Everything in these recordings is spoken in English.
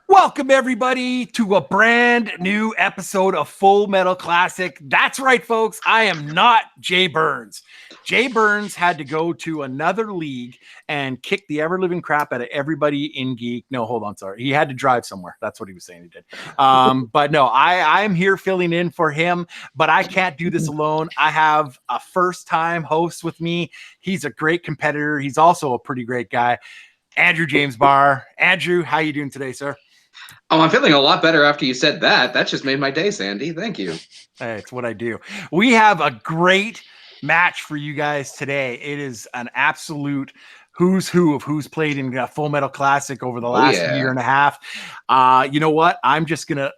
Welcome, everybody, to a brand new episode of Full Metal Classic. That's right, folks. I am not Jay Burns. Jay Burns had to go to another league and kick the ever-living crap out of everybody in Geek. No, hold on, sorry. He had to drive somewhere. That's what he was saying he did. But no, I'm here filling in for him, but I can't do this alone. I have a first-time host with me. He's a great competitor. He's also a pretty great guy. Andrew James Barr. Andrew, how you doing today, sir? Oh, I'm feeling a lot better after you said that. That just made my day, Sandy. Thank you. Hey, it's what I do. We have a great match for you guys today. It is an absolute who's who of who's played in Full Metal Classic over the last year and a half. You know what? I'm just going to...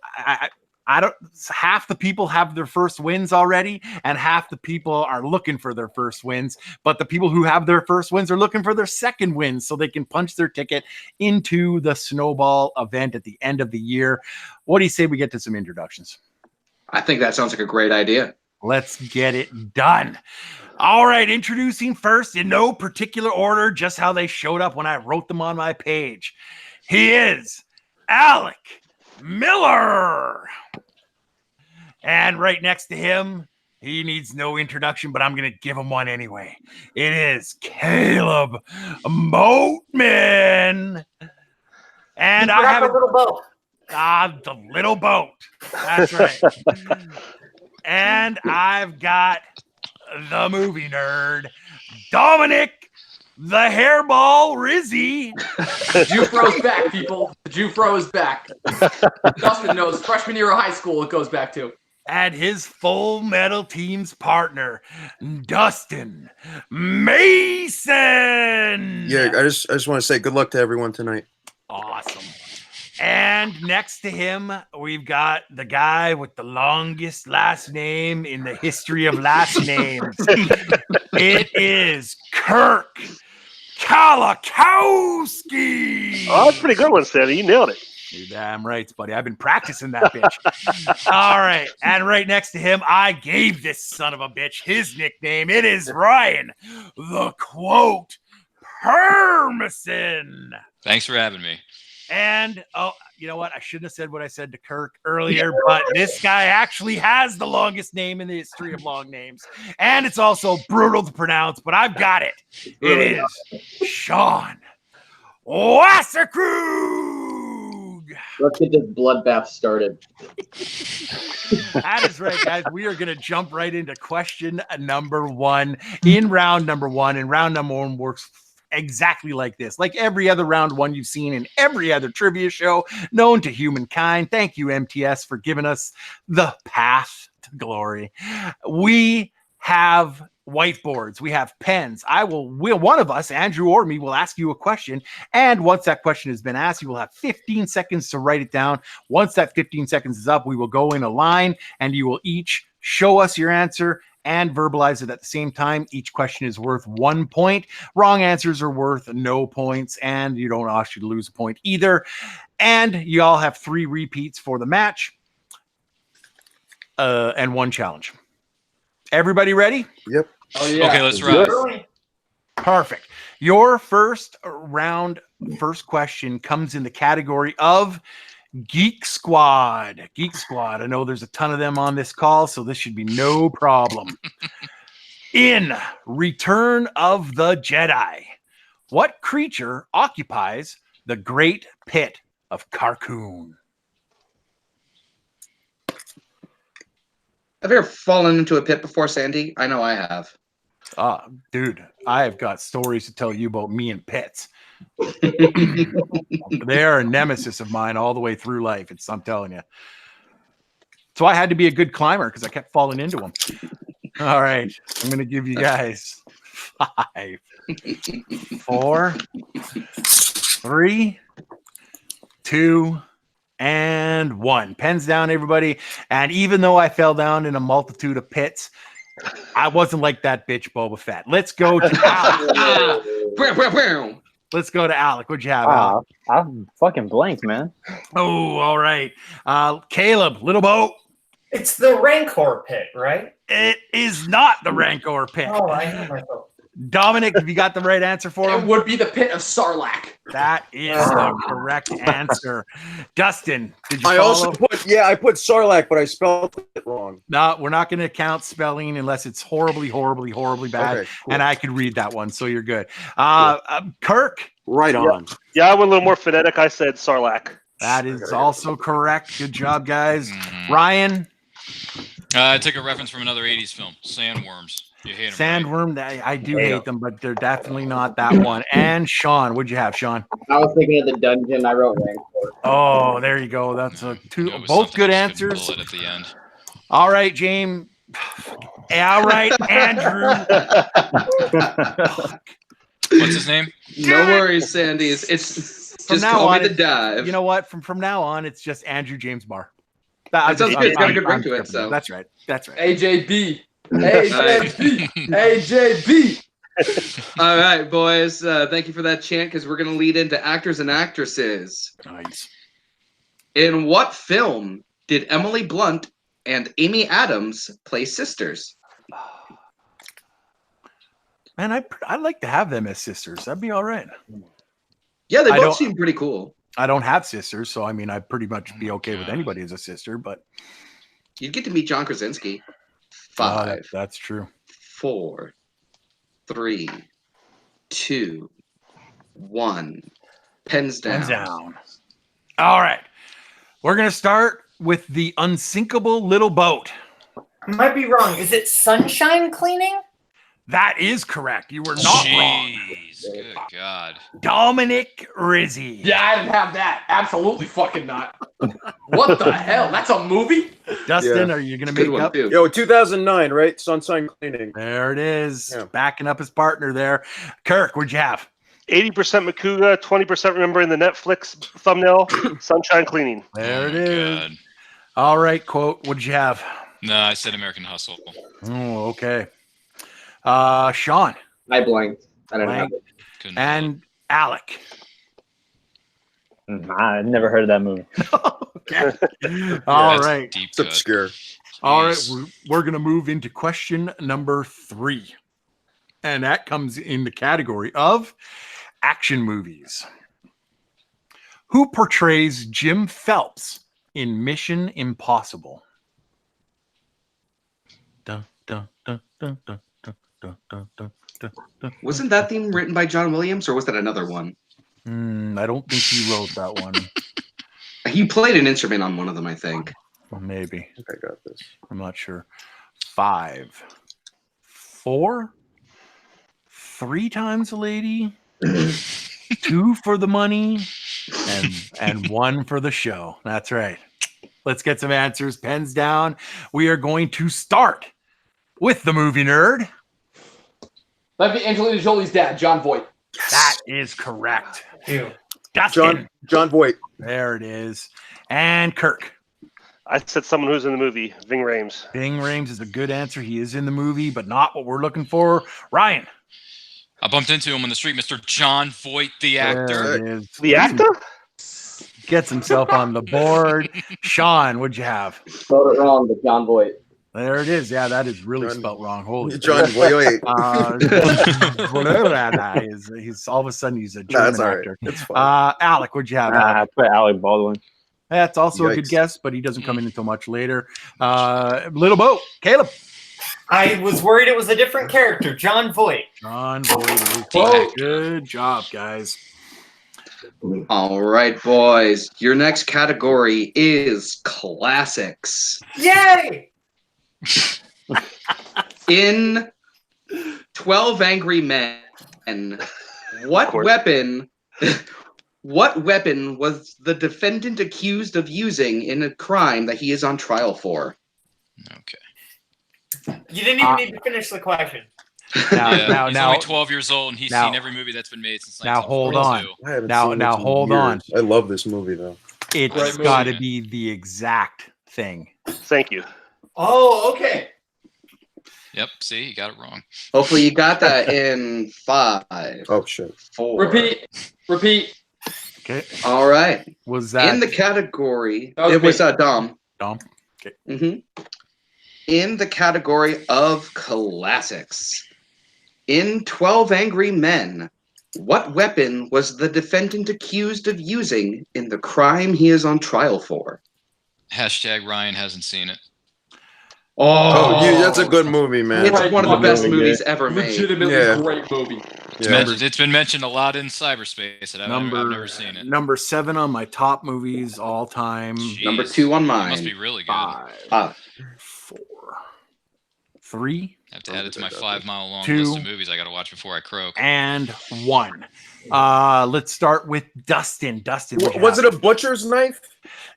I don't. Half the people have their first wins already, and half the people are looking for their first wins. But the people who have their first wins are looking for their second wins, so they can punch their ticket into the Snowball event at the end of the year. What do you say we get to some introductions? I think that sounds like a great idea. Let's get it done. All right, introducing first in no particular order, just how they showed up when I wrote them on my page. He is Alec Miller. And right next to him, he needs no introduction, but I'm going to give him one anyway. It is Caleb Boatman. And I have a little boat. The little boat. That's right. And I've got the movie nerd, Dominic the Hairball Rizzy. The Jufro's back, people. The Jufro is back. Dustin knows freshman year of high school it goes back to. And his Full Metal Team's partner, Dustin Mason. Yeah, I just want to say good luck to everyone tonight. Awesome. And next to him, we've got the guy with the longest last name in the history of last names. It is Kirk Kalakowski. Oh, that's a pretty good one, Sandy. You nailed it. You're damn right, buddy. I've been practicing that bitch. All right. And right next to him, I gave this son of a bitch his nickname. It is Ryan, the quote, Permison. Thanks for having me. And, oh, you know what? I shouldn't have said what I said to Kirk earlier, but this guy actually has the longest name in the history of long names. And it's also brutal to pronounce, but I've got it. It is Sean Wasserkrug. Let's get this bloodbath started. That is right, guys. We are going to jump right into question number one in round number one. And round number one works exactly like this. Like every other round one you've seen in every other trivia show known to humankind. Thank you, MTS, for giving us the path to glory. We have whiteboards. We have pens. One of us, Andrew or me, will ask you a question. And once that question has been asked, you will have 15 seconds to write it down. Once that 15 seconds is up, we will go in a line and you will each show us your answer and verbalize it at the same time. Each question is worth 1 point. Wrong answers are worth no points, and you don't ask you to lose a point either. And you all have 3 repeats for the match and 1 challenge. Everybody ready? Yep. Oh, yeah. Okay, let's run. Perfect. Your first round, first question comes in the category of Geek Squad. Geek Squad. I know there's a ton of them on this call, so this should be no problem. In Return of the Jedi, what creature occupies the Great Pit of Carkoon? Have you ever fallen into a pit before, Sandy? I know I have. Dude, I have got stories to tell you about me and pits. They are a nemesis of mine all the way through life. I'm telling you. So I had to be a good climber because I kept falling into them. All right. I'm going to give you guys 5, 4, 3, 2, and 1. Pens down, everybody. And even though I fell down in a multitude of pits, I wasn't like that bitch Boba Fett. Let's go to Alec. Let's go to Alec. What'd you have, Alec? I'm fucking blanked, man. Oh, all right. Caleb, little boat. It's the Rancor pit, right? It is not the Rancor pit. Oh, I know myself. Dominic, have you got the right answer for It him? would be the pit of Sarlacc. That is the correct answer. Dustin, did you I follow? also put I put Sarlacc, but I spelled it wrong. No, we're not going to count spelling unless it's horribly bad. Okay, cool. And I could read that one, so you're good. Kirk, Right on. Yeah, I went a little more phonetic. I said Sarlacc. that is also correct. Good job, guys. Mhm. Ryan, I took a reference from another 80s film, Sandworms. You hate them. Sandworm, I do hate them, but they're definitely not that one. And Sean, what'd you have, Sean? I was thinking of the dungeon. I wrote Rancor. Oh, there you go. That's both good answers. Bullet at the end. All right, James. All right, Andrew. What's his name? No worries, Sandy. It's From just now call on, me the dive. You know what? From now on, it's just Andrew James Barr. That sounds good. It's got a good ring to it. So That's right. AJB. AJB. AJB. all right, boys. Thank you for that chant because we're gonna lead into actors and actresses. Nice. In what film did Emily Blunt and Amy Adams play sisters? Man, I'd like to have them as sisters. That'd be all right. Yeah, they I both don't- seem pretty cool. I don't have sisters, so I mean, I'd pretty much be okay with anybody as a sister. But You'd get to meet John Krasinski. 5, that's true. 4, 3, 2, 1. Pens down. Hands down. All right, we're gonna start with the unsinkable little boat. I might be wrong. Is it sunshine cleaning? That is correct. You were not wrong. Jeez, good God. Dominic Rizzi. Yeah, I didn't have that. Absolutely fucking not. What the hell? That's a movie? Dustin, Yeah. are you gonna Good make one up? too. Yo, 2009, right? Sunshine Cleaning. There it is. Yeah. Backing up his partner there. Kirk, what'd you have? 80% Makuga, 20% remembering the Netflix thumbnail, Sunshine Cleaning. There it Oh, is. God. All right, quote. What'd you have? No, I said American Hustle. Oh, okay. Sean I blanked. I didn't have it. Couldn't and Alec. I never heard of that movie. Okay. All That's right. Deep It's cut. obscure. All right. Jeez. We're going to move into question number 3. And that comes in the category of action movies. Who portrays Jim Phelps in Mission Impossible? Dun, dun, dun, dun, dun, dun, dun, dun, dun, dun, dun. Wasn't that theme written by John Williams, or was that another one? I don't think he wrote that one. He played an instrument on one of them, I think. Maybe. I think I got this. I'm not sure. 5, 4, 3 times a lady, 2 for the money, and 1 for the show. That's right. Let's get some answers. Pens down. We are going to start with the movie nerd. That'd be Angelina Jolie's dad, John Voight. That is correct. Ew. Dustin. John Voight. There it is. And Kirk. I said someone who's in the movie, Ving Rhames. Bing Rhames is a good answer. He is in the movie, but not what we're looking for. Ryan. I bumped into him on the street, Mr. John Voight, the actor. There it is. The actor? Gets himself on the board. Sean, what'd you have? Spelled it wrong, but John Voight. There it is. Yeah, that is really John- spelt wrong. Holy John Voight. he's all of a sudden he's a German That's all right. actor. It's fine. Alec, what'd you have? I put Alec Baldwin. That's also a good Yikes. guess, but he doesn't come in until much later. Little Boat, Caleb. I was worried it was a different character, John Voight. John Boyd. Whoa. Good job, guys. All right, boys. Your next category is classics. Yay! In 12 Angry Men, what course. weapon was the defendant accused of using in a crime that he is on trial for? Okay. You didn't even need to finish the question. Now, Yeah, he's now, only 12 years old, and he's now- seen every movie that's been made since now hold on. 1942. I haven't Now- seen it now in hold on. years. I love this movie though. It's Right movie. got to be the exact thing. Thank you. Oh, okay. Yep, see, you got it wrong. Hopefully, you got that in 5, Oh shit. 4. Repeat. Okay. All right. Was that In the category, That was it was me. Dom. Dom? In the category of classics, in 12 Angry Men, What weapon was the defendant accused of using in the crime he is on trial for? Hashtag Ryan hasn't seen it. Oh, that's a good movie, man. It's one of the best Movie, movies ever made. Legitimately Yeah. great movie. Yeah. It's been mentioned a lot in cyberspace, and I've never seen it. Number 7 on my top movies all time. Jeez. Number 2 on It mine. must be really good. 5, 4, 3, I have to add it to my 5-mile-long 2, list of movies I got to watch before I croak. and 1. Let's start with Dustin. Dustin, Was it a butcher's knife?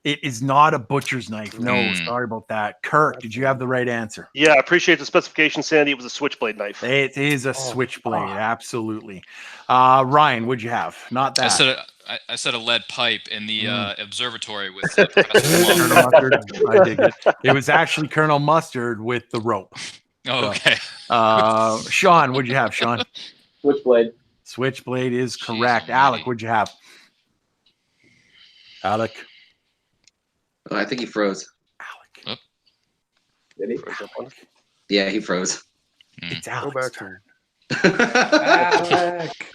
It is not a butcher's knife. No, Mm. sorry about that. Kirk, did you have the right answer? Yeah, I appreciate the specification, Sandy. It was a switchblade knife. It is a switchblade, absolutely. Ryan, what'd you have? Not that. I said a lead pipe in the observatory with Colonel Mustard. I dig it. It was actually Colonel Mustard with the rope. Oh, okay. Sean, what'd you have, Sean? Switchblade. Switchblade is Jeez correct. almighty. Alec, what'd you have? Alec. Oh, I think he froze. Alec. Did he? Yeah, he froze. It's Go Alec's back turn. Alec.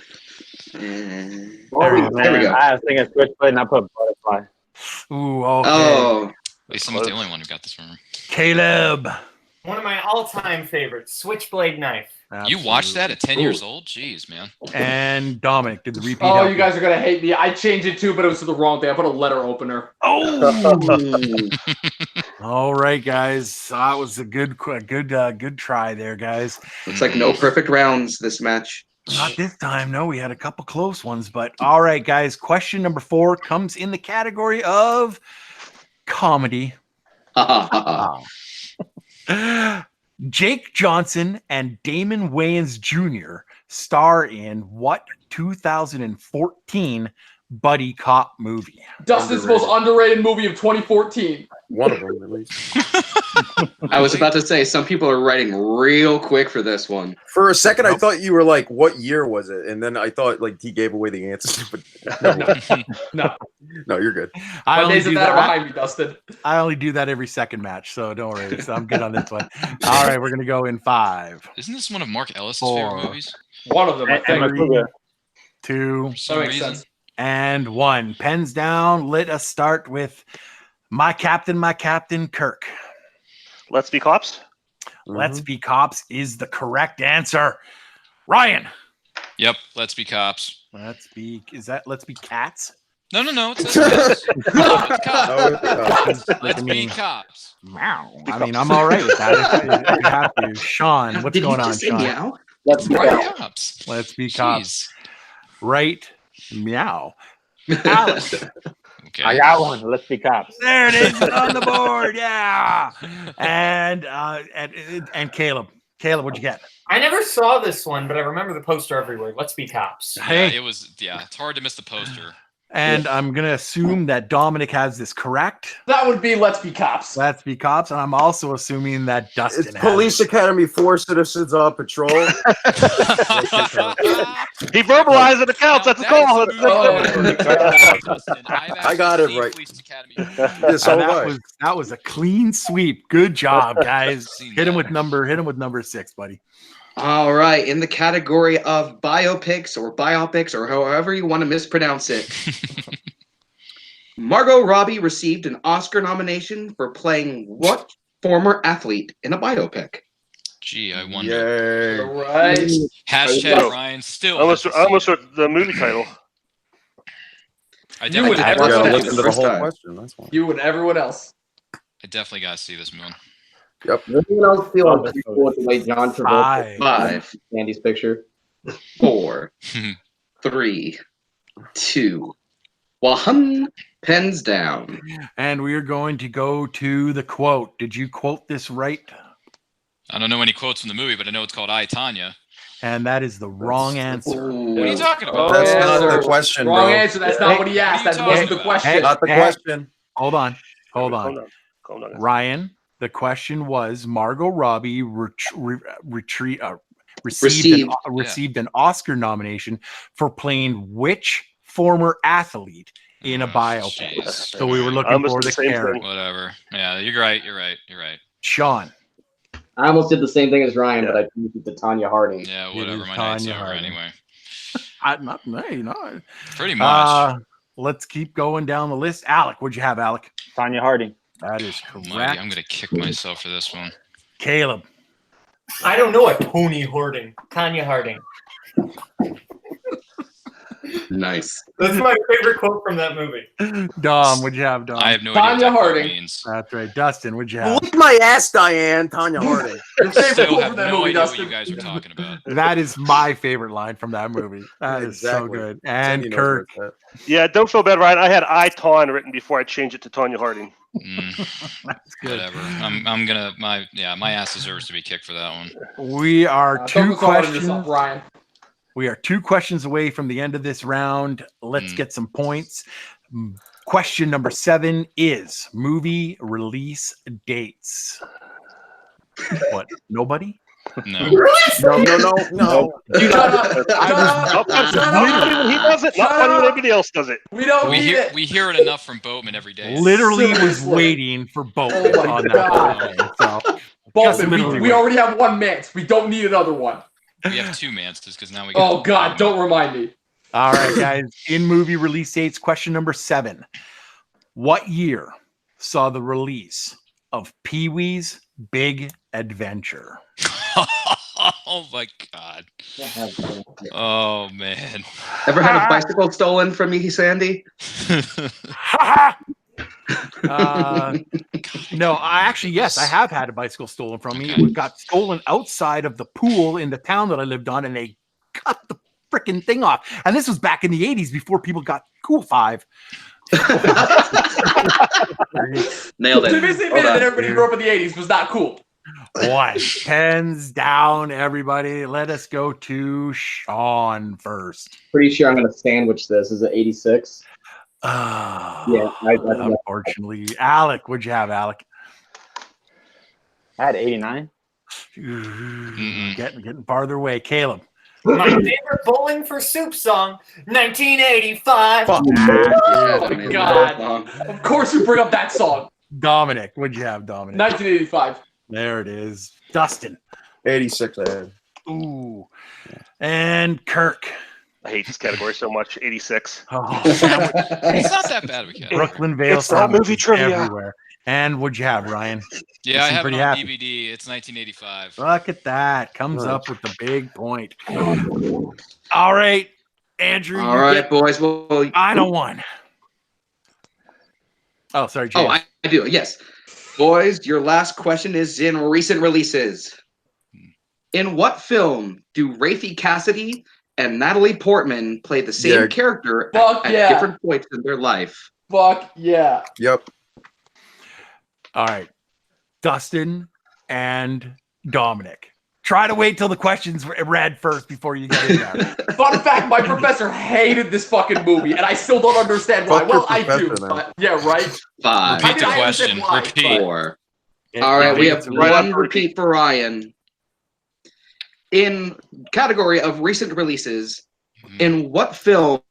There we go. I was thinking switchblade and I put butterfly. Ooh, okay. Oh, At least I'm not the only one who got this one. Caleb. One of my all-time favorites, switchblade knife. You watched that at 10 years old? Jeez, man. And Dominic, did the repeat Oh, help you guys are gonna hate me. I changed it too, but it was to the wrong thing. I put a letter opener. Oh! All right, guys. That was a good try there, guys. looks like no perfect rounds this match. Not this time. No, we had a couple close ones, but all right, guys. Question number 4 comes in the category of comedy. Jake Johnson and Damon Wayans Jr. star in what 2014 buddy cop movie? Dustin's most underrated movie of 2014. One of them, at least. I was about to say, some people are writing real quick for this one. For a second, I thought you were like, "What year was it?" And then I thought like he gave away the answers. But No. no, you're good. I My only, days of do that are that, behind me, Dustin. I only do that every second match, so don't worry. So I'm good on this one. All right, we're gonna go in 5, Isn't this one of Mark Ellis's 4, favorite movies? One of them, I think. 3, 2, For some makes reason. sense. and 1. Pens down. Let us start with my captain, Kirk. Let's be cops. Let's be cops is the correct answer. Ryan. Yep, let's be cops. Let's be cats? No, it says cops. No, it's cops. Oh, Let's be cops. Meow. I mean, I'm all right with that. If you have to. Sean, what's Did going you on, just say Sean? meow? Let's Right, go. cops. Let's be cops. Jeez. Right. Meow. Alex. Okay. I got one. Let's be cops. There it is on the board. Yeah. And Caleb. Caleb, what'd you get? I never saw this one, but I remember the poster everywhere. Let's be cops. Yeah, it's hard to miss the poster. And I'm going to assume that Dominic has this correct. That would be Let's Be Cops. Let's be cops. And I'm also assuming that Dustin It's has Police it. Academy 4 Citizens on Patrol. He verbalized it. It counts. That's a call. I got it right. Yes, so And have I. that was a clean sweep. Good job, guys. Seen Hit him that. with number 6, buddy. All right, in the category of biopics or however you want to mispronounce it, Margot Robbie received an Oscar nomination for playing what former athlete in a biopic? Gee, I wonder. Yay. Right. Hashtag Ryan still. I almost wrote the movie title. I You would definitely, never I gotta say listen to the first whole time. question. That's why. You and everyone else. I definitely got to see this one. Does anyone else feel uncomfortable with the way John Travolta 5, Andy's picture? 4, 3, 2, 1. Pens down. And we are going to go to the quote. Did you quote this right? I don't know any quotes from the movie, but I know it's called I, Tanya. And that is the wrong answer. What are you talking about? That's Wrong not the answer. question, Wrong bro. answer. That's not what he asked. What are That you wasn't the talking about? question. Not the question. Hold on. Calm down. Ryan, the question was Margot Robbie received an Oscar nomination for playing which former athlete in a biopic. Jeez. So we were I looking almost for did the the same character. thing. Whatever. Yeah, you're right. Sean. I almost did the same thing as Ryan, but I changed it to Tanya Harding. Yeah, It whatever. is My night's Tanya over Harding. anyway. Pretty much. Let's keep going down the list. Alec, what'd you have, Alec? Tanya Harding. That is Almighty, correct. I'm gonna kick myself for this one. Caleb. I don't know a Tony Harding. Tanya Harding. Nice. That's my favorite quote from that movie. Dom, what'd you have, Dom? I have no Tanya idea what that quote Harding. means. That's right. Dustin, what'd you have? Lick my ass, Diane. Tanya Harding. Your favorite Still quote have from that no movie, idea what Dustin. you guys are talking about. That is my favorite line from that movie. That is so Exactly. good. Sandy And knows Kirk. where it's Yeah, don't feel bad, Ryan. I had I Ton written before I changed it to Tanya Harding. That's good. Whatever. I'm gonna my ass deserves to be kicked for that one. We are Don't two be hard on questions. yourself, Ryan. We are 2 questions away from the end of this round. Let's get some points. Question number 7 is movie release dates. What? Nobody? No. at. No. Shut up. Shut Not up. Shut funny up. when he does it. Not Shut funny when up. everybody else does it. We don't We need hear it. we hear it enough from Boatman every day. Literally was Seriously. waiting for Boatman Oh my on God. that one. So, just Bolton, literally we already have one Mance. We don't need another one. We have 2 Manses because now we got Oh, God. Don't remind me. all right, guys. In movie release dates, question number 7. What year saw the release of Pee-wee's Big Adventure? Oh my god. Oh man. Ever had a bicycle stolen from me, Sandy? No, yes, I have had a bicycle stolen from me. It got stolen outside of the pool in the town that I lived on, and they cut the freaking thing off. And this was back in the 80s before people got Cool 5. Nailed it. To be admitted Hold on. that everybody who grew up in the 80s was not cool. One. Pens down, everybody. Let us go to Sean first. Pretty sure I'm going to sandwich this. Is it 86? Yeah, Unfortunately. Alec, what'd you have, Alec? I had 89. Getting farther away. Caleb. My favorite Bowling for Soup song, 1985. Oh Yeah, my man, God. wrong. Of course you bring up that song. Dominic, what'd you have, Dominic? 1985. There it is. Dustin. 86 I had. Ooh. And Kirk. I hate this category so much. 86. Oh, It's not that bad of a cat. Brooklyn Vale. It's not movie sandwiches trivia. everywhere. And what'd you have, Ryan? Yeah, I seem have it pretty on happy. DVD. It's 1985. Look at that. Comes up with the big point. All right, Andrew. All right, boys. Well, I know one. Oh, sorry, James. oh, I do. Yes. Boys, your last question is in recent releases. In what film do Rafie Cassidy and Natalie Portman play the same Yeah. character Fuck at yeah. different points in their life? Fuck yeah. Yep. All right. Dustin and Dominic. Try to wait till the questions read first before you get in there. Fun fact, my professor hated this fucking movie, and I still don't understand why. Fuck your Well, I do, professor, then. but yeah, right? 5, Repeat the I question. understand why, Repeat. 4. All right, we have It's one repeat for Ryan. In category of recent releases, in what film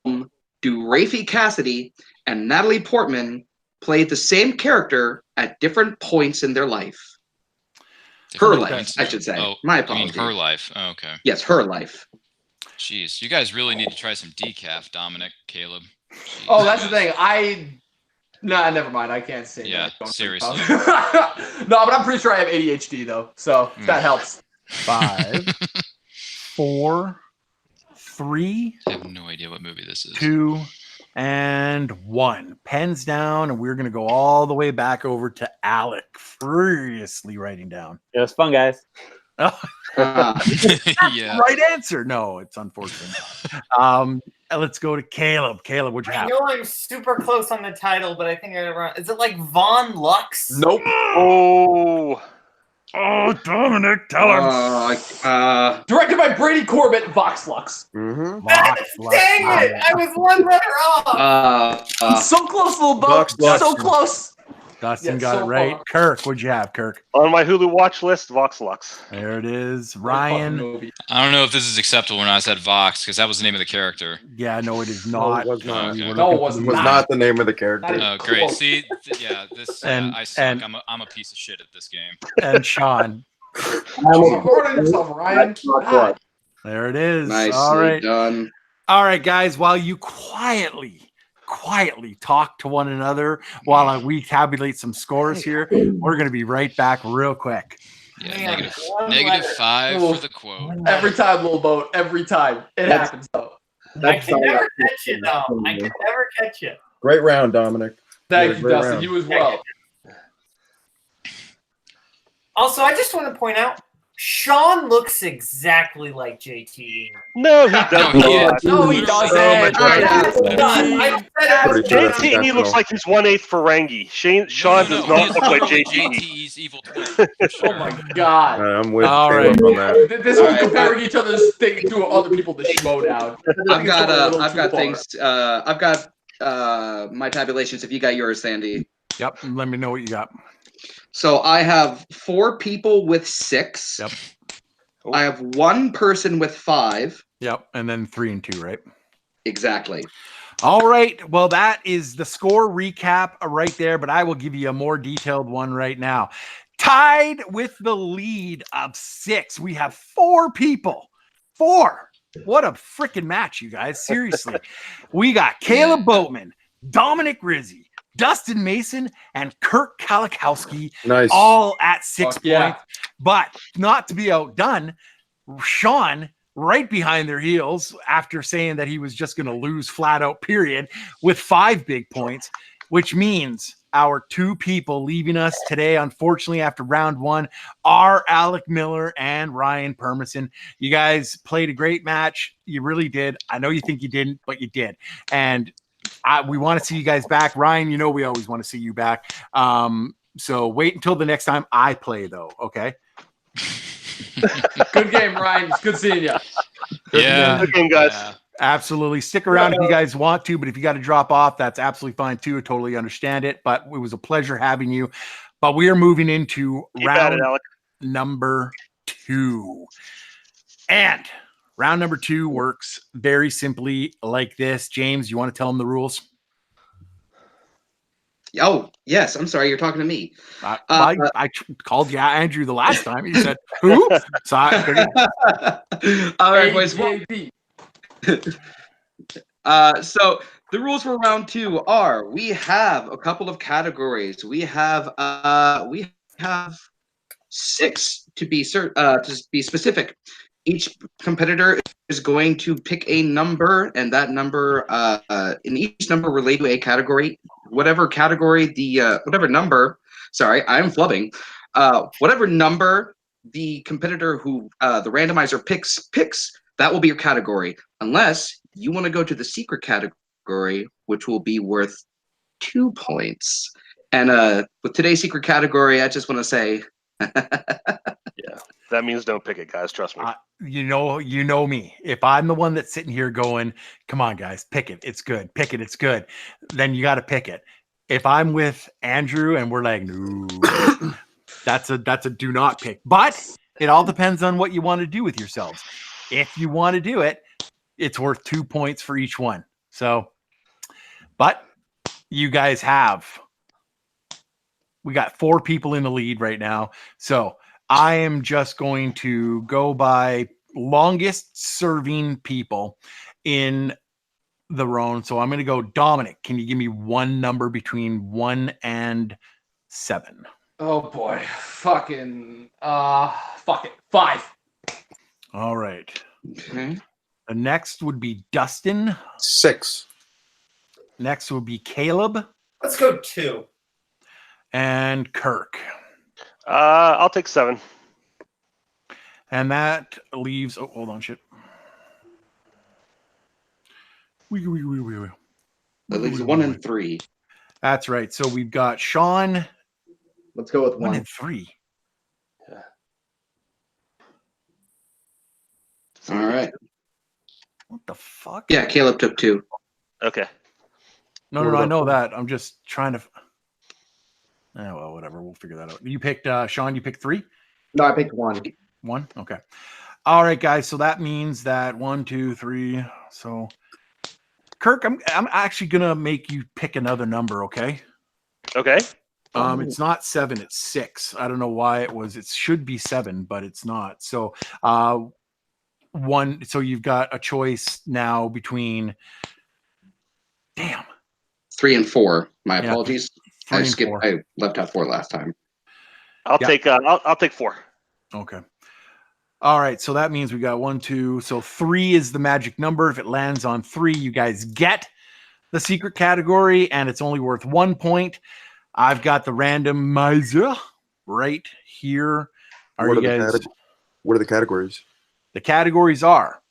do Rafie Cassidy and Natalie Portman play the same character at different points in their life? Her Different life, points. I should say. Oh, My I mean apologies. her life. Oh, okay. Yes, her life. Jeez, you guys really need to try some decaf, Dominic, Caleb. Jeez, Oh, that's the guys. thing. Nah, never mind. I can't say Yeah, that. Don't seriously. No, but I'm pretty sure I have ADHD, though, so that helps. 5, 4, 3, I have no idea what movie this is. 2, and 1. Pens down, and we're going to go all the way back over to Alec, furiously writing down. It was fun, guys. Yeah. Right answer. No, it's unfortunate. Let's go to Caleb. Caleb, what'd you I have? know I'm super close on the title, but I think I got it wrong. Is it like Von Lux? Nope. Oh. Oh, Dominic, tell him. Directed by Brady Corbett, Vox Lux. Mm-hmm. Dang it! I was one letter off. So close, little boat. Vox Lux. So close. Dustin Yeah, got so it right. far. Kirk, what'd you have, Kirk? On my Hulu watch list, Vox Lux. There it is. Fucking Ryan. movie. I don't know if this is acceptable when I said Vox, because that was the name of the character. Yeah, no, it is not. it was not. We were No, looking it for was the It was movie. not the name of the character. Not Oh, great. Cool. See, yeah, this And- I suck. and- I'm a piece of shit at this game. And Sean. You're hard on yourself, Ryan. God. There it is. Nicely All right. done. All right, guys, while you quietly talk to one another while we tabulate some scores here, we're going to be right back real quick. Yeah, Man, -5 for the quote. Every time, little boat. Every time. It happens, though. I can never catch you, though. I can never catch you. Great round, Dominic. Thank you, Great Dustin. round. You as well. Also, I just want to point out, Sean looks exactly like JT. No, he doesn't. No, he doesn't. Pretty sure that's JT intentional. looks like he's 1/8 Ferengi. Sean does not look like JT. JT's evil twin. Oh my God. I'm with All Caleb on that. This whole comparing each other's thing to other people to Schmodown. I've got things. I've got my tabulations. If you got yours, Sandy. Yep. Let me know what you got. So I have 4 people with 6. Yep. I have 1 person with 5. Yep. And then 3 and 2, right? Exactly. All right. Well, that is the score recap right there, but I will give you a more detailed one right now. Tied with the lead of 6. We have 4 people. 4. What a freaking match, you guys. Seriously. We got Caleb Boatman, Dominic Rizzi, Dustin Mason, and Kirk Kalikowski, Nice. all at 6 Fuck yeah. points. But not to be outdone, Sean right behind their heels after saying that he was just going to lose flat out, period, with 5 big points, which means our 2 people leaving us today, unfortunately, after round 1 are Alec Miller and Ryan Permison. You guys played a great match. You really did. I know you think you didn't, but you did. And we want to see you guys back. Ryan, you know we always want to see you back. So wait until the next time I play, though, okay? Good game, Ryan. It's good seeing you. Yeah. Good game, guys. Yeah. Absolutely. Stick around if you guys want to, but if you got to drop off, that's absolutely fine too. I totally understand it, but it was a pleasure having you. But we are moving into Keep at it, Alec. number 2. And round number 2 works very simply like this. James, you want to tell them the rules? Oh, yes. I'm sorry. You're talking to me. I called you Andrew the last time. You said, who? So All right, boys. AJP. So the rules for round 2 are: we have a couple of categories. We have 6 to be specific. Each competitor is going to pick a number, and that number, in each number related to a category, whatever category whatever number. Sorry, I'm flubbing. Whatever number the competitor who the randomizer picks, that will be your category, unless you want to go to the secret category, which will be worth 2 points. And with today's secret category, I just want to say, Yeah, that means don't pick it, guys. Trust me. you know me. If I'm the one that's sitting here going, come on, guys, pick it. It's good. Pick it. It's good. Then you got to pick it. If I'm with Andrew and we're like, no, that's a do not pick. But it all depends on what you want to do with yourselves. If you want to do it, it's worth 2 points for each one. So, but you guys we got 4 people in the lead right now. So I am just going to go by longest serving people in the round. So I'm going to go Dominic. Can you give me one number between 1 and 7? Oh boy. Fuck it. 5. All right. okay. The next would be Dustin. 6. Next would be Caleb Let's go 2. and Kirk. I'll take 7. And that leaves, oh, hold on, shit. That leaves 1 and 3. That's right. So we've got Sean, Let's go with 1 1. and 3. All right. What the fuck? Yeah, Caleb took 2. Okay. No, I know that. I'm just trying to. Oh, well, whatever. We'll figure that out. You picked, Sean, you picked 3? No, I picked 1. 1? Okay. All right, guys. So that means that 1, 2, 3. So, Kirk, I'm actually going to make you pick another number, okay? Okay. It's not 7, it's 6. I don't know why it should be 7, but it's not. So, one. So you've got a choice now between. Damn. 3 and 4. My Yeah, apologies. 3 I and skipped. 4. I left out 4 last time. I'll Yeah. take. I'll take 4. Okay. All right. So that means we got 1, 2. So 3 is the magic number. If it lands on 3, you guys get the secret category, and it's only worth 1 point. I've got the randomizer right here. Are you guys? What are the categories? The categories are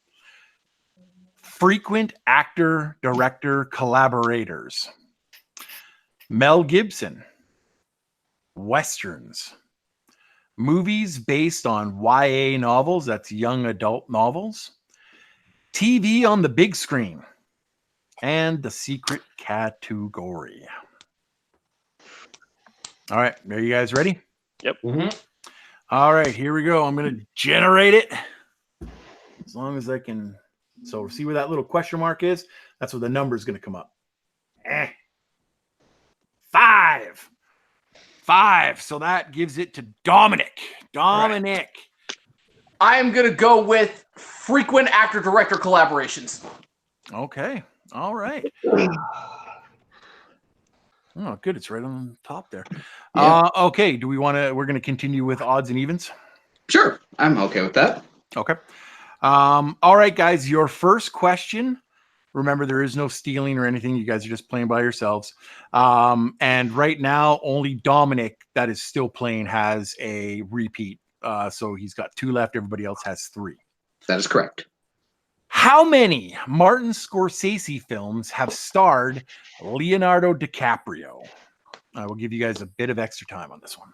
frequent actor, director, collaborators, Mel Gibson, westerns, movies based on YA novels, that's young adult novels, TV on the big screen, and the secret category. All right, are you guys ready? Yep. All right, here we go. I'm going to generate it. As long as I can. So see where that little question mark is? That's where the number is going to come up. 5. 5. So that gives it to Dominic. Dominic. I am going to go with frequent actor-director collaborations. Okay. All right. Oh, good. It's right on top there. Yeah. Okay. Do we want to? We're going to continue with odds and evens. Sure, I'm okay with that. Okay. All right, guys. Your first question. Remember, there is no stealing or anything. You guys are just playing by yourselves. And right now, only Dominic that is still playing has a repeat. So he's got 2 left. Everybody else has 3. That is correct. How many Martin Scorsese films have starred Leonardo DiCaprio? I will give you guys a bit of extra time on this one.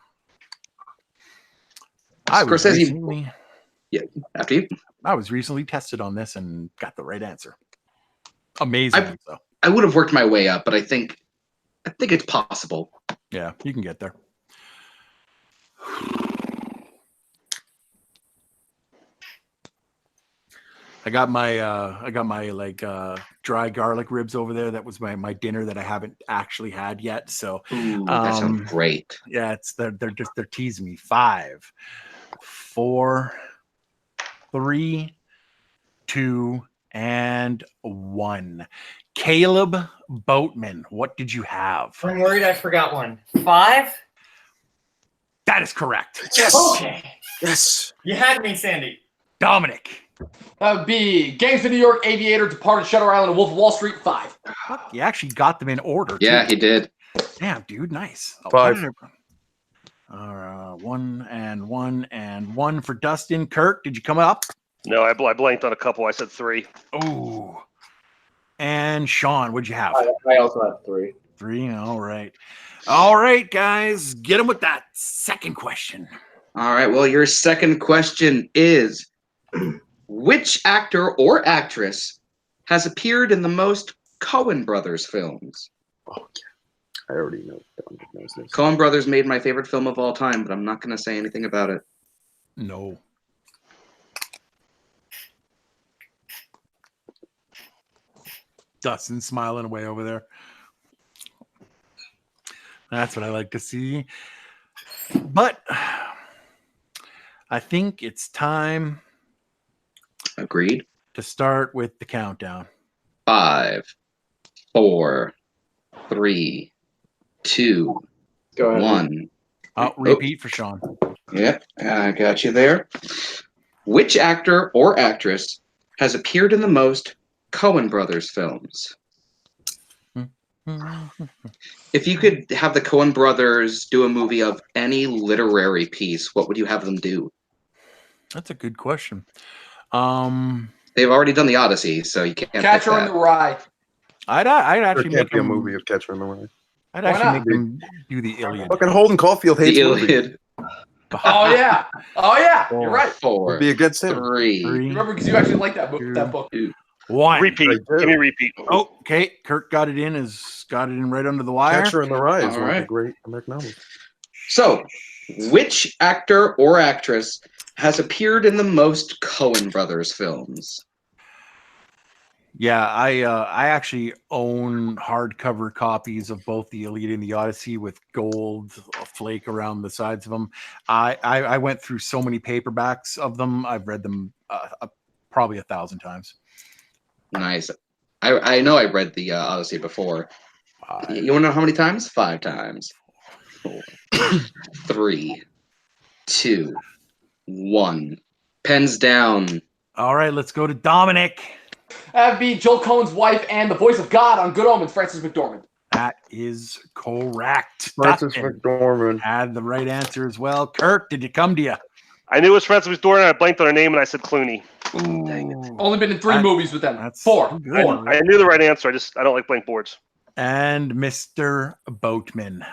Scorsese. Yeah, after you. I was recently tested on this and got the right answer. Amazing. I would have worked my way up, but I think it's possible. Yeah, you can get there. I got my like dry garlic ribs over there. That was my dinner that I haven't actually had yet. So Ooh, that sounds great. Yeah, they're teasing me. 5, 4, 3, 2, and 1. Caleb Boatman, what did you have? I'm worried I forgot one. 5? That is correct. Yes. Okay. Yes. You had me, Sandy. Dominic. That would be Gangs of New York, Aviator, Departed, Shutter Island, and Wolf of Wall Street, 5. Fuck, you actually got them in order. Yeah, too. he did. Damn, dude, nice. 5. 1 and 1 and 1 for Dustin. Kirk, did you come up? No, I blanked on a couple. I said 3. Oh. And Sean, what'd you have? I also have 3. 3. All right. All right, guys. Get him with that second question. All right. Well, your second question is, which actor or actress has appeared in the most Coen Brothers films? Oh, I already know. Knows this. Coen Brothers made my favorite film of all time, but I'm not going to say anything about it. No. Dustin smiling away over there. That's what I like to see. But I think it's time. Agreed. To start with the countdown. 5, 4, 3, 2, Go ahead. 1. Repeat for Sean. Yep, I got you there. Which actor or actress has appeared in the most Coen Brothers films? If you could have the Coen Brothers do a movie of any literary piece, what would you have them do? That's a good question. They've already done the Odyssey, so you can't. Catcher in the Rye. I'd actually There make can't be a them, movie of Catcher in the Rye. I'd Why actually not? make them do the Iliad. Fucking Holden Caulfield hates The movies. Iliad. Oh, yeah. Oh, yeah. You're right. 4, Would be against him. 3. Three, Remember, because you actually like that book. That book. 1. Repeat. I do. Give me a repeat. Oh, okay. Kirk got it in right under the wire. Catcher in the Rye is All one of the right. great American novels. So, which actor or actress has appeared in the most Coen Brothers films? Yeah, I actually own hardcover copies of both the Iliad and the Odyssey with gold flake around the sides of them. I went through so many paperbacks of them. I've read them probably 1,000 times. Nice. I know I read the Odyssey before. You want to know how many times? 5 times. 4, 3, 2, 1. Pens down. All right, let's go to Dominic. That'd be Joel Cohen's wife and the voice of God on Good Omens, Frances McDormand. That is correct. Francis Dustin McDormand. had the right answer as well. Kirk, did it come to you? I knew it was Francis McDormand. I blanked on her name and I said Clooney. Only been in 3 movies with them. That's 4. good. 4. I knew the right answer. I don't like blank boards. And Mr. Boatman.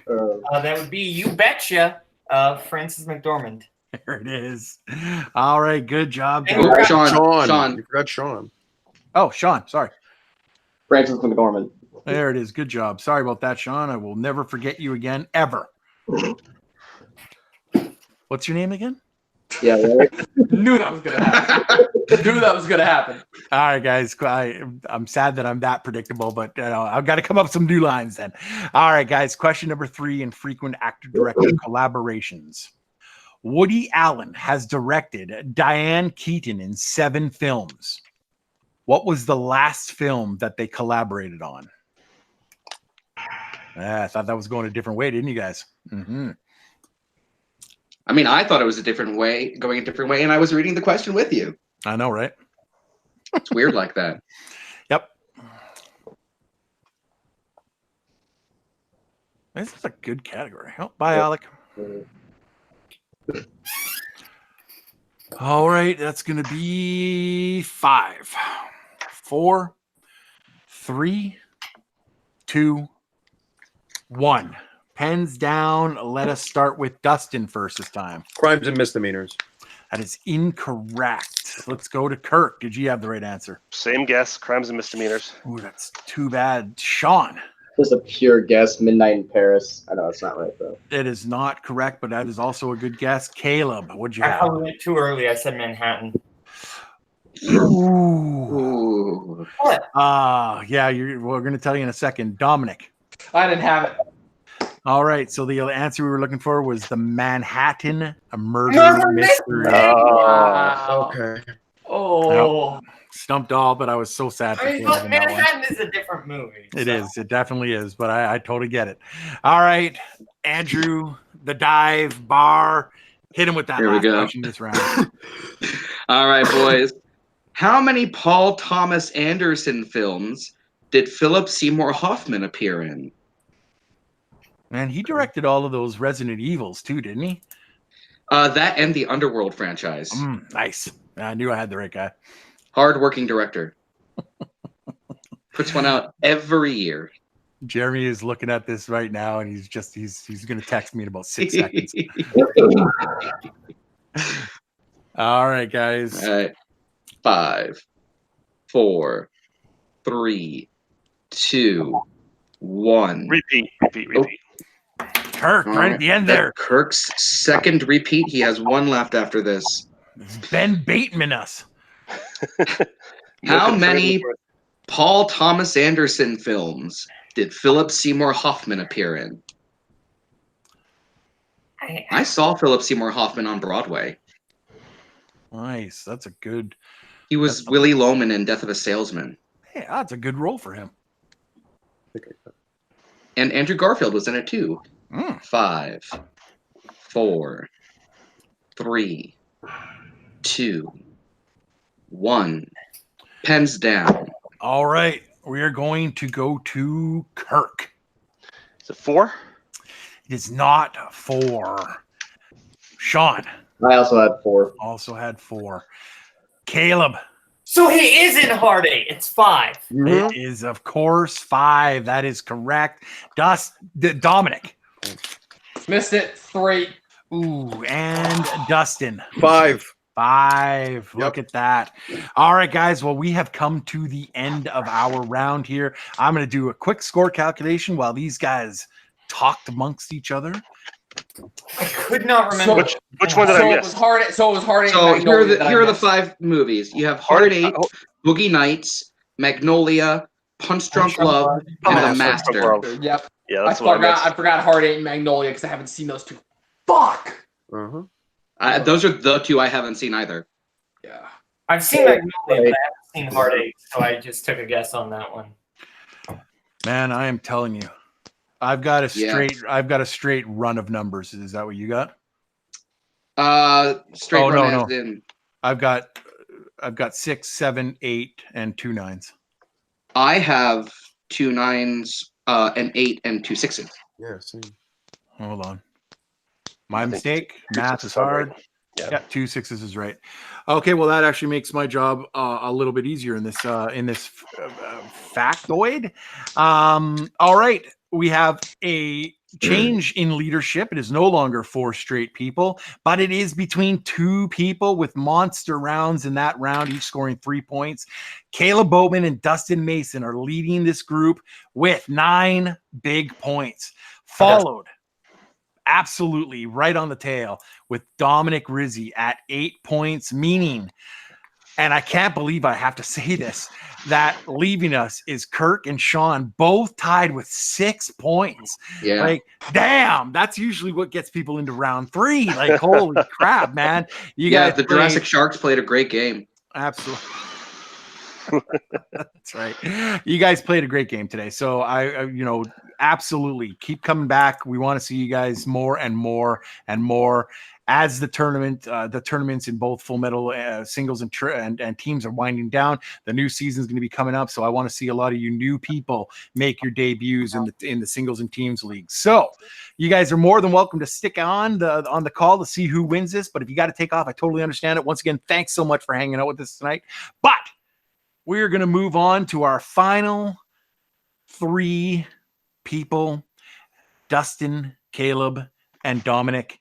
That would be You Betcha, Frances McDormand. There it is. All right, good job. Oh, Sean. You forgot Sean. Oh, Sean, sorry. Francis McDormand. There it is. Good job. Sorry about that, Sean. I will never forget you again, ever. What's your name again? Yeah, right. Knew that was gonna happen. All right, guys. I'm sad that I'm that predictable, but I've got to come up with some new lines then. All right, guys. Question number 3 in frequent actor-director collaborations. Woody Allen has directed Diane Keaton in 7 films. What was the last film that they collaborated on? I thought that was going a different way, didn't you guys? Mm-hmm. I mean, I thought it was a different way, going a different way, and I was reading the question with you. I know, right? It's weird like that. Yep. This is a good category. Oh, bye, Alec. All right, that's going to be 5, 4, 3, 2, 1. Pens down. Let us start with Dustin first this time. Crimes and misdemeanors. That is incorrect. Let's go to Kirk. Did you have the right answer? Same guess. Crimes and misdemeanors. Ooh, that's too bad. Sean. Just a pure guess. Midnight in Paris. I know it's not right though. It is not correct, but that is also a good guess. Caleb, what'd you I have? probably went too early. I said Manhattan. Ooh. What? Yeah, we're going to tell you in a second. Dominic. I didn't have it. All right, so the answer we were looking for was the Manhattan murder mystery. Wow. Okay. Oh. Yep. Stumped all, but I was so sad for I mean, Caleb but in that one. Manhattan is a different movie. It so. is. It definitely is, but I totally get it. All right, Andrew, the dive bar. Hit him with that Here we last go. question this round. All right, boys. How many Paul Thomas Anderson films did Philip Seymour Hoffman appear in? Man, he directed all of those Resident Evils too, didn't he? That and the Underworld franchise. Nice. I knew I had the right guy. Hard-working director. Puts one out every year. Jeremy is looking at this right now, and he's going to text me in about 6 seconds. All right, guys. All right. 5, 4, 3, 2, 1. Repeat. Kirk, right at the end there. Kirk's second repeat. He has 1 left after this. It's Ben Bateman us. How many Paul Thomas Anderson films did Philip Seymour Hoffman appear in? I saw Philip Seymour Hoffman on Broadway. Nice. That's a good. He was Willie Loman in Death of a Salesman. Hey, that's a good role for him. And Andrew Garfield was in it too. 5, 4, 3, 2, 1. Pens down. All right. We are going to go to Kirk. Is it 4? It is not 4. Sean. I also had 4. Also had 4. Caleb. So he is in Hard 8. It's 5. It is, of course, 5. That is correct. Dominic. Missed it. 3. Ooh, and Dustin. 5. 5. Look at that. All right, guys. Well, we have come to the end of our round here. I'm going to do a quick score calculation while these guys talked amongst each other. I could not remember. Which one did I miss? It was Hard 8. So it was Hard 8. So Magnolia here are the missed. 5 movies. You have Hard 8, Boogie Nights, Magnolia, Punch Drunk Love, and The Master. Yep. Yeah, that's what I missed. I forgot Hard 8 and Magnolia because I haven't seen those 2. Fuck. Those are the 2 I haven't seen either. Yeah. I've seen Magnolia, but I haven't seen Hard Eight, so I just took a guess on that one. Man, I am telling you, I've got a straight run of numbers. Is that what you got? Straight run no. as in. I've got 6, 7, 8, and 2 9s. I have 2 9s, an 8, and 2 6s. Yeah, same. Hold on. My mistake. Math is hard. Right. Yeah, 2 6s is right. Okay, well that actually makes my job a little bit easier in this factoid. All right, we have a change in leadership. It is no longer 4 straight people, but it is between 2 people with monster rounds in that round, each scoring 3 points. Caleb Boatman and Dustin Mason are leading this group with 9 big points, followed absolutely right on the tail with Dominic Rizzi at 8 points, meaning, and I can't believe I have to say this, that leaving us is Kirk and Sean, both tied with 6 points. Yeah. Like, damn, that's usually what gets people into round 3. Like, holy crap, man. You guys the Jurassic Sharks played a great game. Absolutely. That's right. You guys played a great game today. So I absolutely keep coming back. We want to see you guys more and more and more as the tournaments in both Full Metal singles and teams are winding down. The new season is going to be coming up. So I want to see a lot of you new people make your debuts in the singles and teams league. So you guys are more than welcome to stick on the call to see who wins this. But if you got to take off, I totally understand it. Once again, thanks so much for hanging out with us tonight. But we're going to move on to our final 3 people, Dustin, Caleb, and Dominic.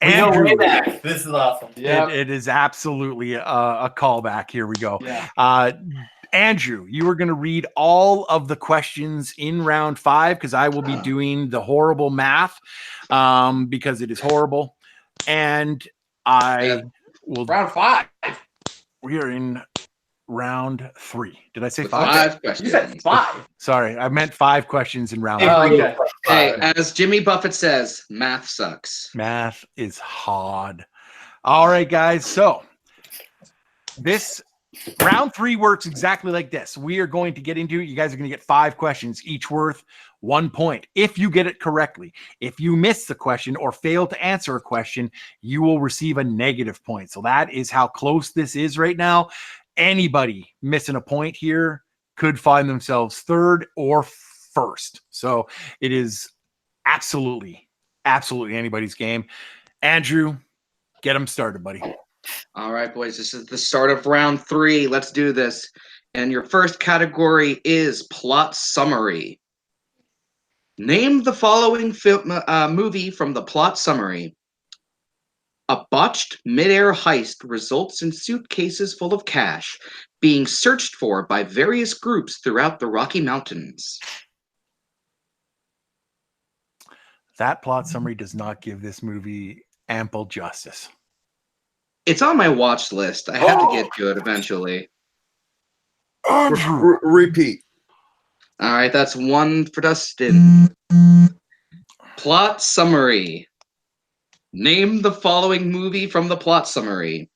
Andrew, way back. This is awesome. Yeah. it is absolutely a callback. Here we go. Yeah. Andrew, you are going to read all of the questions in round 5 because I will be doing the horrible math because it is horrible. And I will. Round 5. We are in round 3. Did I say 5? 5 questions. You said 5. Sorry, I meant 5 questions in round 3. Okay. Hey, as Jimmy Buffett says, math sucks. Math is hard. All right, guys. So this round 3 works exactly like this. We are going to get into it. You guys are going to get 5 questions, each worth 1 point. If you get it correctly, if you miss the question or fail to answer a question, you will receive a negative point. So that is how close this is right now. Anybody missing a point here could find themselves 3rd or 1st. So it is absolutely anybody's game. Andrew, get them started, buddy. All right, boys. This is the start of round 3. Let's do this. And your first category is plot summary. Name the following movie from the plot summary. A botched mid-air heist results in suitcases full of cash being searched for by various groups throughout the Rocky Mountains. That plot summary does not give this movie ample justice. It's on my watch list. I have to get to it eventually. Andrew. Repeat. All right, that's 1 for Dustin. Plot summary. Name the following movie from the plot summary.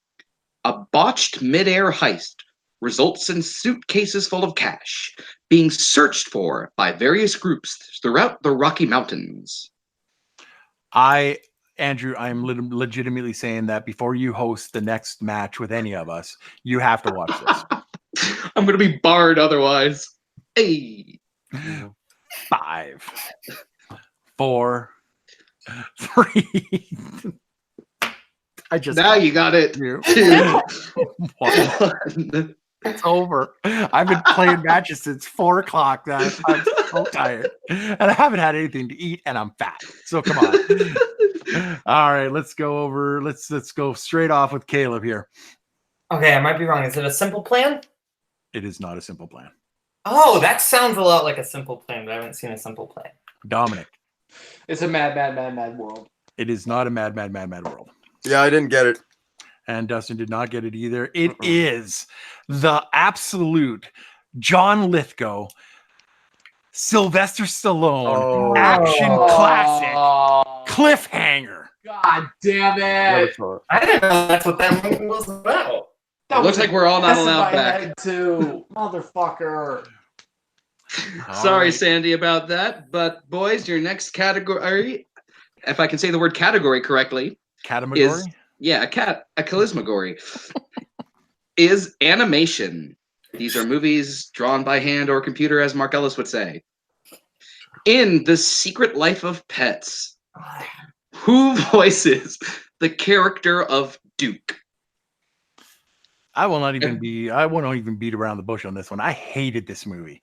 A botched mid-air heist results in suitcases full of cash being searched for by various groups throughout the Rocky Mountains. Andrew, I'm legitimately saying that before you host the next match with any of us, you have to watch this. I'm going to be barred otherwise. Hey. 5, 4, 3. Now you got it. 2, 1. It's over. I've been playing matches since 4 o'clock. I'm so tired, and I haven't had anything to eat, and I'm fat. So come on. All right, let's go over. Let's go straight off with Caleb here. Okay, I might be wrong. Is it a simple plan? It is not a simple plan. Oh, that sounds a lot like a simple plan, but I haven't seen a simple plan. Dominic. It's a mad world. It is not a mad world. Yeah, I didn't get it. And Dustin did not get it either. It is the absolute John Lithgow, Sylvester Stallone action classic cliffhanger. God damn it! I didn't know that's what that movie was about. That looks like we're all not mess in allowed my back. head too, motherfucker. Sorry, right. Sandy, about that. But boys, your next category, if I can say the word category correctly, Category? a charismagory, is animation. These are movies drawn by hand or computer, as Mark Ellis would say. In The Secret Life of Pets, who voices the character of Duke? I won't even beat around the bush on this one. I hated this movie.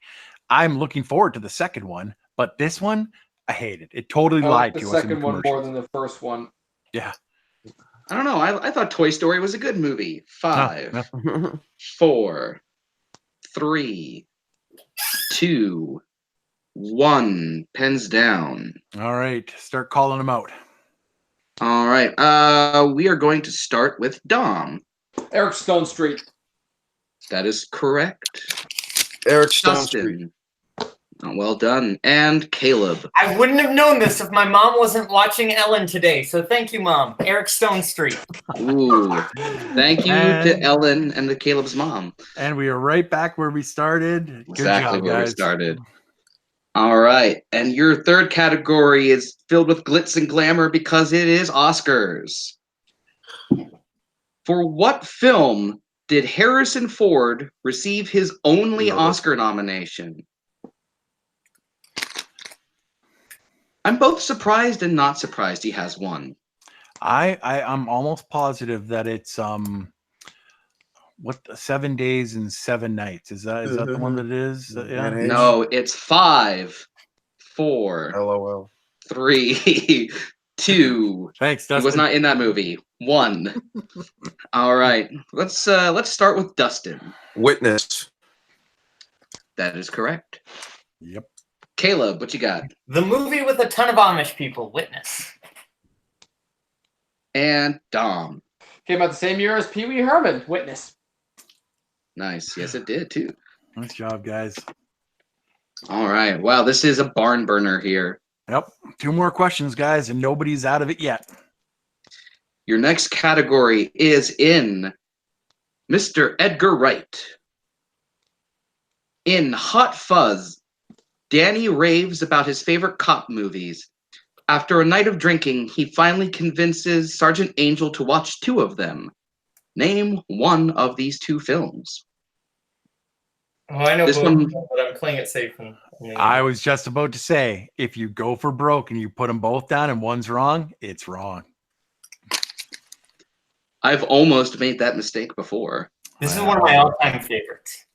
I'm looking forward to the second one, but this one, I hated. It totally I lied like the to us in the second one more commercials. than the first one. Yeah. I don't know. I thought Toy Story was a good movie. 5, No. 4, 3, 2, 1. Pens down. All right. Start calling them out. All right. We are going to start with Dom. Eric Stone Street. That is correct. Eric Stone Street. Dustin. Oh, well done. And Caleb. I wouldn't have known this if my mom wasn't watching Ellen today. So thank you, Mom. Eric Stone Street. Ooh. Thank you to Ellen and to Caleb's mom. And we are right back where we started. Good Exactly job, where we guys. started. All right. And your third category is filled with glitz and glamour because it is Oscars. For what film did Harrison Ford receive his only Oscar nomination? I'm both surprised and not surprised he has one. I'm almost positive that it's 7 days and 7 nights. Is that the one that it is? Yeah. No, it's 5, 4, LOL. 3, 2. Thanks, Dustin. He was not in that movie. 1. All right. Let's start with Dustin. Witness. That is correct. Yep. Caleb, what you got? The movie with a ton of Amish people, Witness. And Dom. Came out the same year as Pee Wee Herman, Witness. Nice. Yes, it did too. Nice job, guys. All right. Wow, this is a barn burner here. Yep. 2 more questions, guys, and nobody's out of it yet. Your next category is in Mr. Edgar Wright. In Hot Fuzz, Danny raves about his favorite cop movies. After a night of drinking, he finally convinces Sergeant Angel to watch 2 of them. Name one of these 2 films. Oh, I know This both, one- but I'm playing it safe. I was just about to say, if you go for broke and you put them both down and one's wrong, it's wrong. I've almost made that mistake before. This is one of my all-time favorites.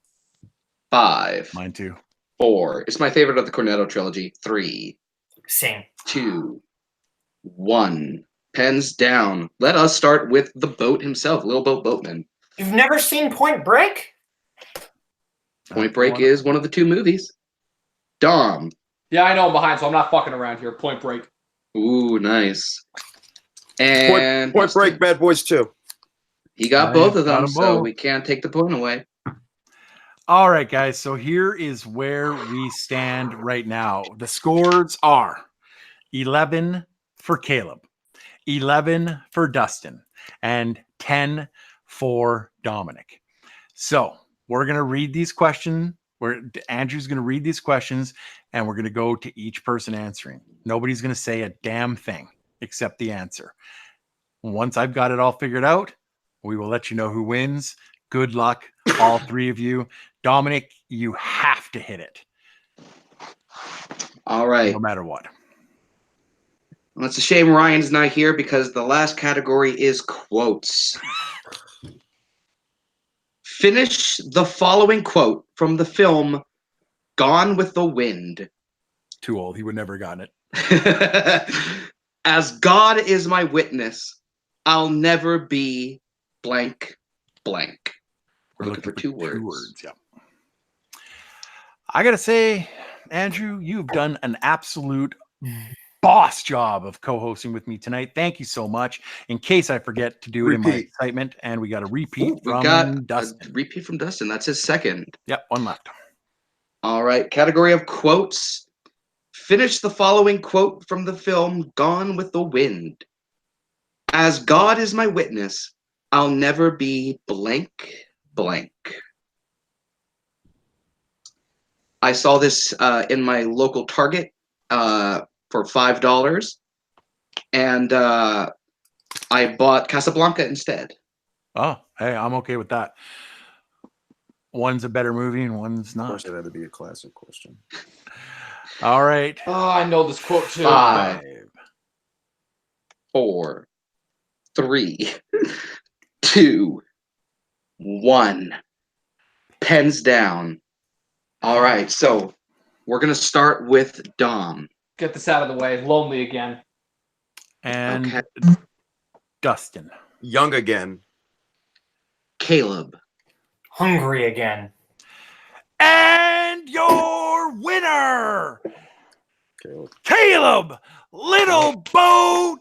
5, Mine too. 4. It's my favorite of the Cornetto trilogy. 3, Same. 2, 1. Pens down. Let us start with the boat himself, Lil Boat Boatman. You've never seen Point Break? Point Break is one of the 2 movies. Dom. Yeah, I know I'm behind, so I'm not fucking around here. Point Break. Ooh, nice. And Point Break, Bad Boys 2. he got Nice. both of Got them, 'em so both. we can't take the point away. All right, guys. So here is where we stand right now. The scores are 11 for Caleb, 11 for Dustin, and 10 for Dominic. So we're going to read these questions. Andrew's going to read these questions, and we're going to go to each person answering. Nobody's going to say a damn thing except the answer. Once I've got it all figured out, we will let you know who wins. Good luck, all 3 of you. Dominic, you have to hit it. All right. No matter what. Well, it's a shame Ryan's not here because the last category is quotes. Finish the following quote from the film Gone with the Wind. Too old. He would never have gotten it. As God is my witness, I'll never be blank blank. We're looking for 2 words. Yeah. I got to say, Andrew, you've done an absolute boss job of co-hosting with me tonight. Thank you so much. In case I forget to do it in my excitement, and we got a repeat We from got Dustin. a repeat from Dustin. That's his second. Yep, 1 left. All right. Category of quotes. Finish the following quote from the film Gone with the Wind. As God is my witness, I'll never be blank blank. I saw this in my local Target for $5, and I bought Casablanca instead. Oh, hey, I'm okay with that. One's a better movie and one's Of not. course, it had to be a classic question. All right. Oh, I know this quote too. 5, 4, 3, 2, 1. Pens down. All right, so we're gonna start with Dom. Get this out of the way. Lonely again. And Okay. Dustin. Young again. Caleb. Hungry again. And your winner, Caleb. Caleb Little Boatman.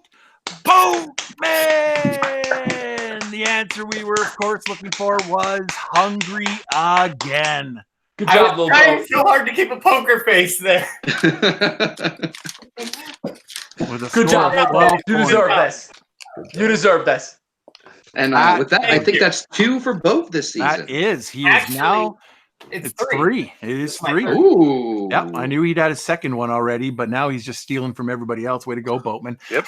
The answer we were, of course, looking for was hungry again. Good I job, was little trying boat. so hard to keep a poker face there. With a Good score job, of little 12 boat. You points. deserve this. You deserve this. And That- with that, I thank think you. that's 2 for both this season. That is. He Actually, is now. It's It's 3. It is my 3. third. Ooh. Yeah, I knew he'd had his second one already, but now he's just stealing from everybody else. Way to go, Boatman. Yep.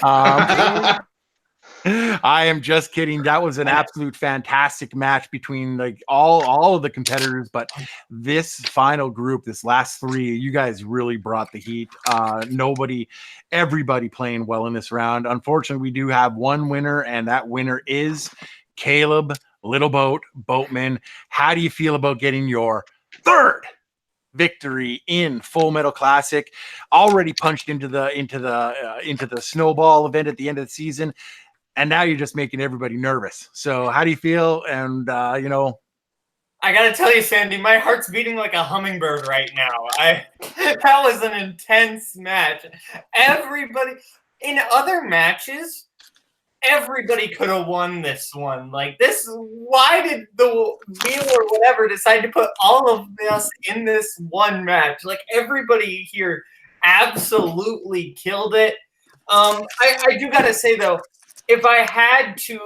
I am just kidding. That was an absolute fantastic match between like all of the competitors, but this final group, this last 3, you guys really brought the heat. Everybody playing well in this round. Unfortunately, we do have one winner, and that winner is Caleb Little Boatman. How do you feel about getting your 3rd victory in Full Metal Classic? Already punched into the snowball event at the end of the season, and now you're just making everybody nervous. So how do you feel? And I gotta tell you, Sandy, my heart's beating like a hummingbird right now. That was an intense match. Everybody in other matches, everybody could have won this one. Like this, why did the wheel or whatever decide to put all of us in this one match? Like everybody here absolutely killed it. I do gotta say though, if I had to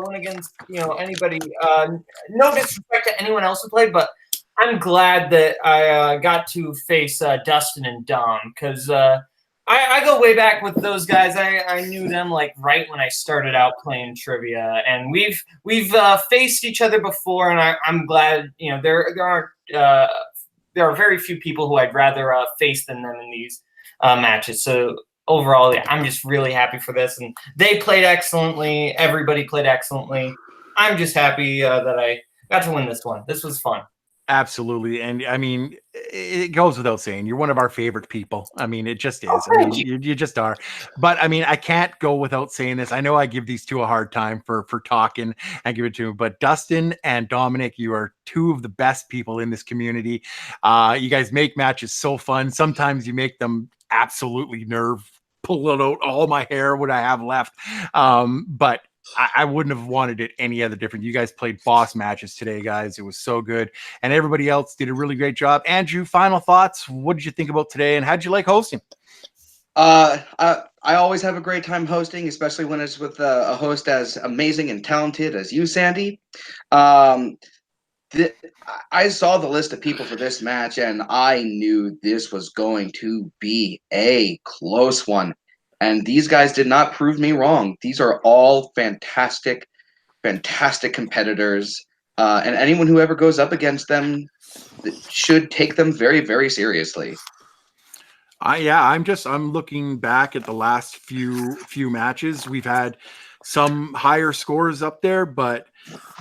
win against anybody, no disrespect to anyone else who played, but I'm glad that I got to face Dustin and Dom because I go way back with those guys. I knew them like right when I started out playing trivia, and we've faced each other before, and I'm glad there are very few people who I'd rather face than them in these matches. So overall, yeah, I'm just really happy for this, and they played excellently. Everybody played excellently. I'm just happy that I got to win this one. This was fun. absolutely. And I mean, it goes without saying, you're one of our favorite people. I mean, it just is. I mean, you just are. But I mean, I can't go without saying this. I know I give these two a hard time for talking. I give it to them. But Dustin and Dominic, you are 2 of the best people in this community. You guys make matches so fun. Sometimes you make them absolutely pull out all my hair, what I have left. But I wouldn't have wanted it any other different. You guys played boss matches today, guys. It was so good. And everybody else did a really great job. Andrew, final thoughts. What did you think about today, and how did you like hosting? I always have a great time hosting, especially when it's with a host as amazing and talented as you, Sandy. I saw the list of people for this match, and I knew this was going to be a close one. And these guys did not prove me wrong. These are all fantastic, fantastic competitors. And anyone who ever goes up against them should take them very, very seriously. I'm looking back at the last few matches. We've had some higher scores up there, but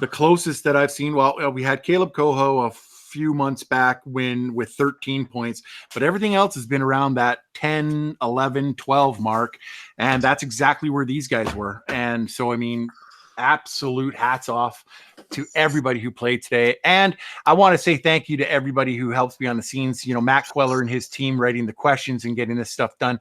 the closest that I've seen, we had Caleb Coho a few months back win with 13 points, but everything else has been around that 10, 11, 12 mark. And that's exactly where these guys were. And so, I mean, absolute hats off to everybody who played today. And I want to say thank you to everybody who helps me on the scenes. Matt Cuellar and his team writing the questions and getting this stuff done.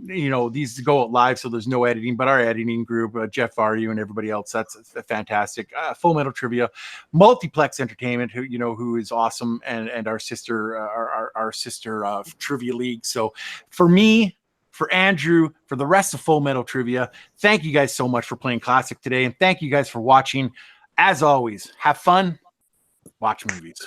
These go out live, so there's no editing, but our editing group, Jeff Varju and everybody else, that's fantastic. Full Metal Trivia, Multiplex Entertainment, who is awesome, and our sister, our sister Trivia League. So for me, for Andrew, for the rest of Full Metal Trivia. Thank you guys so much for playing Classic today, and thank you guys for watching. As always, have fun, watch movies.